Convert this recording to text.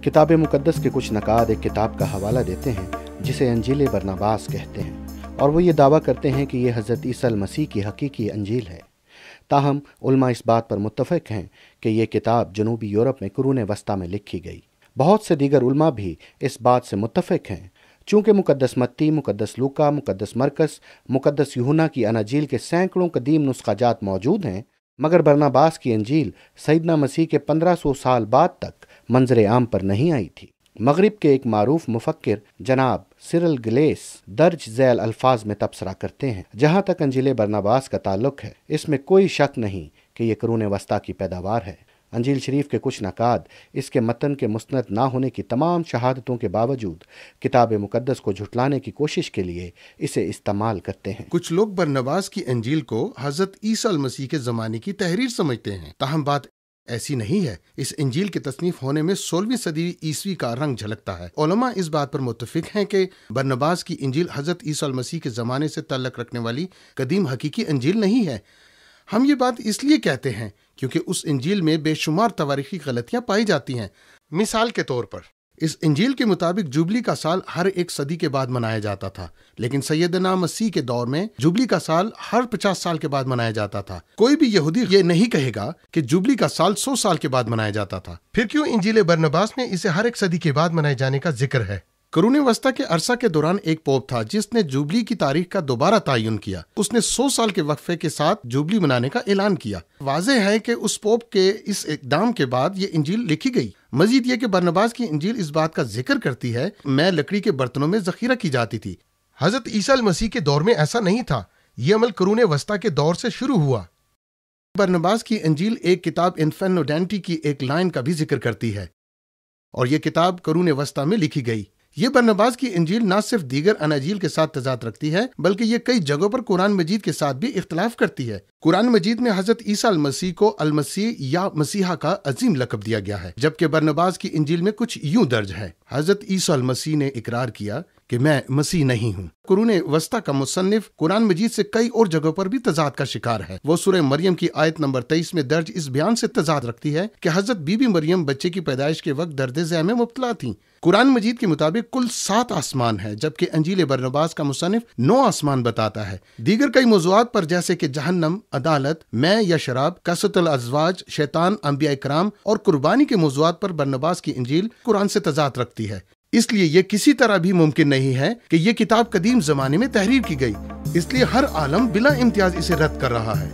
کتاب مقدس کے کچھ نقاد ایک کتاب کا حوالہ دیتے ہیں جسے انجیل برناباس کہتے ہیں، اور وہ یہ دعویٰ کرتے ہیں کہ یہ حضرت عیسیٰ المسیح کی حقیقی انجیل ہے۔ تاہم علماء اس بات پر متفق ہیں کہ یہ کتاب جنوبی یورپ میں قرون وسطیٰ میں لکھی گئی۔ بہت سے دیگر علماء بھی اس بات سے متفق ہیں۔ چونکہ مقدس متی، مقدس لوکا، مقدس مرکس، مقدس یوحنا کی اناجیل کے سینکڑوں قدیم نسخہ جات موجود ہیں، مگر برناباس کی انجیل سیدنا مسیح کے 1500 سال بعد تک منظر عام پر نہیں آئی تھی۔ مغرب کے ایک معروف مفکر جناب سرل گلیس درج ذیل الفاظ میں تبصرہ کرتے ہیں، جہاں تک انجیل برناباس کا تعلق ہے، اس میں کوئی شک نہیں کہ یہ قرون وسطیٰ کی پیداوار ہے۔ انجیل شریف کے کچھ نقاد اس کے متن کے مستند نہ ہونے کی تمام شہادتوں کے باوجود کتاب مقدس کو جھٹلانے کی کوشش کے لیے اسے استعمال کرتے ہیں۔ کچھ لوگ برناباس کی انجیل کو حضرت عیسیٰ المسیح کے زمانے کی تحریر سمجھتے ہیں، تاہم بات ایسی نہیں ہے۔ اس انجیل کے تصنیف ہونے میں 16ویں صدی عیسوی کا رنگ جھلکتا ہے۔ علماء اس بات پر متفق ہیں کہ برناباس کی انجیل حضرت عیسیٰ المسیح کے زمانے سے تعلق رکھنے والی قدیم حقیقی انجیل نہیں ہے۔ ہم یہ بات اس لیے کہتے ہیں کیونکہ اس انجیل میں بے شمار تواریخی غلطیاں پائی جاتی ہیں۔ مثال کے طور پر اس انجیل کے مطابق جوبلی کا سال ہر 1 صدی کے بعد منایا جاتا تھا، لیکن سیدنا مسیح کے دور میں جوبلی کا سال ہر 50 سال کے بعد منایا جاتا تھا۔ کوئی بھی یہودی یہ نہیں کہے گا کہ جوبلی کا سال 100 سال کے بعد منایا جاتا تھا۔ پھر کیوں انجیل برناباس میں اسے ہر 1 صدی کے بعد منائے جانے کا ذکر ہے؟ قرون وسطیٰ کے عرصہ کے دوران ایک پوپ تھا جس نے جوبلی کی تاریخ کا دوبارہ تعین کیا۔ اس نے 100 سال کے وقفے کے ساتھ جوبلی منانے کا اعلان کیا۔ واضح ہے کہ اس پوپ کے اس اقدام کے بعد یہ انجیل لکھی گئی۔ مزید یہ کہ برناباس کی انجیل اس بات کا ذکر کرتی ہے میں لکڑی کے برتنوں میں ذخیرہ کی جاتی تھی۔ حضرت عیسیٰ المسیح کے دور میں ایسا نہیں تھا۔ یہ عمل قرون وسطیٰ کے دور سے شروع ہوا۔ برناباس کی انجیل ایک کتاب انفینو ڈینٹی کی ایک لائن کا بھی ذکر کرتی ہے، اور یہ کتاب قرون وسطیٰ میں لکھی گئی۔ یہ برناباس کی انجیل نہ صرف دیگر اناجیل کے ساتھ تضاد رکھتی ہے بلکہ یہ کئی جگہوں پر قرآن مجید کے ساتھ بھی اختلاف کرتی ہے۔ قرآن مجید میں حضرت عیسیٰ المسیح کو المسیح یا مسیحا کا عظیم لقب دیا گیا ہے، جبکہ برناباس کی انجیل میں کچھ یوں درج ہے: حضرت عیسیٰ المسیح نے اقرار کیا کہ میں مسیح نہیں ہوں۔ قرون وسطیٰ کا مصنف قرآن مجید سے کئی اور جگہوں پر بھی تضاد کا شکار ہے۔ وہ سورہ مریم کی آیت نمبر 23 میں درج اس بیان سے تضاد رکھتی ہے کہ حضرت بی بی مریم بچے کی پیدائش کے وقت درد ذہ میں مبتلا تھیں۔ قرآن مجید کے مطابق کل 7 آسمان ہے، جبکہ انجیل برناباس کا مصنف 9 آسمان بتاتا ہے۔ دیگر کئی موضوعات پر جیسے کہ جہنم، عدالت، میں یا شراب، کثرت الازواج، شیطان، انبیاء کرام اور قربانی کے موضوعات پر برناباس کی انجیل قرآن سے تضاد رکھتی ہے۔ اس لیے یہ کسی طرح بھی ممکن نہیں ہے کہ یہ کتاب قدیم زمانے میں تحریر کی گئی، اس لیے ہر عالم بلا امتیاز اسے رد کر رہا ہے۔